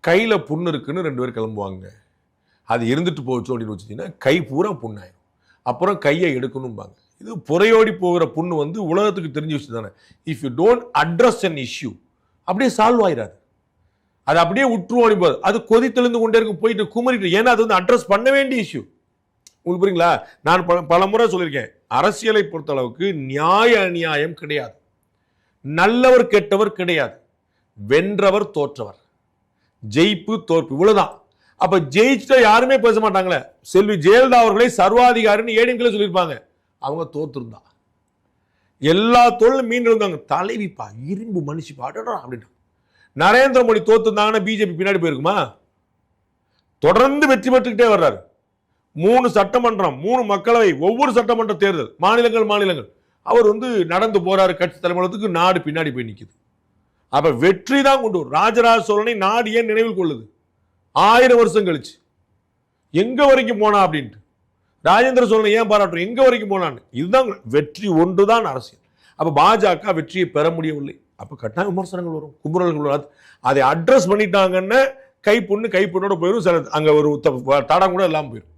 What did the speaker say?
கையில் புண்ணு இருக்குன்னு 2 பேர் கிளம்புவாங்க. அது இருந்துட்டு போச்சு அப்படின்னு வச்சுட்டீங்கன்னா கை பூரா புண்ணாயிரும். அப்புறம் கையை எடுக்கணும்பாங்க. இது புறையோடி போகிற புண்ணு வந்து உலகத்துக்கு தெரிஞ்ச விஷயம் தானே. If you don't address an issue அப்படியே சால்வ் ஆயிடாது. அது அப்படியே விட்டுருவோம் போது அது கொதித்தெழுந்து கொண்டே இருக்கும், போயிட்டு குமரிட்டு. ஏன்னா அது வந்து அட்ரஸ் பண்ண வேண்டிய இஷ்யூ. உங்களுக்கு புரியுங்களா? நான் பல முறை சொல்லியிருக்கேன், அரசியலை பொறுத்தளவுக்கு நியாய அநியாயம் கிடையாது, நல்லவர் கெட்டவர் கிடையாது, வென்றவர் தோற்றவர், ஜெயிப்பு தோற்பு, இவ்வளவுதான். அப்ப ஜெயிச்சுட்டா யாருமே பேச மாட்டாங்களே. செல்வி ஜெயலலிதா அவர்களை சர்வாதிகாரின்னு ஏடிஎம்கே சொல்லியிருப்பாங்க. அவங்க தோத்துருந்தா எல்லா தொழிலும் மீண்டு இருந்தாங்க. தலைவிப்பா, இரும்பு மனுஷி பாடா அப்படின்னு. நரேந்திர மோடி தோத்துருந்தாங்கன்னா பிஜேபி பின்னாடி போயிருக்குமா? தொடர்ந்து வெற்றி பெற்றுக்கிட்டே வர்றாரு. 3 சட்டமன்றம், 3 மக்களவை, ஒவ்வொரு சட்டமன்ற தேர்தல், மாநிலங்கள் அவர் வந்து நடந்து போறாரு கட்சி தலைமையகத்துக்கு. நாடு பின்னாடி போய் நிக்குது. அப்ப வெற்றி தான் கொண்டு வரும். ராஜராஜ சோழனை நாடு ஏன் நினைவில் கொள்ளுது 1000 வருஷம் கழிச்சு? எங்க வரைக்கும் போனா அப்படின்ட்டு. ராஜேந்திர சோழனை ஏன் பாராட்டுறோம், எங்க வரைக்கும் போனான்னு. இதுதான் வெற்றி, ஒன்றுதான் அரசியல். அப்ப பாஜக வெற்றியை பெற முடியவில்லை. அப்ப கட்டாய விமர்சனங்கள் வரும், கும்பல்கள் வரும். அதை அட்ரஸ் பண்ணிட்டாங்கன்னு கைப்புண்ணோட போயிடும். சில அங்க ஒரு தடம் கூட இல்லாம போயிடும்.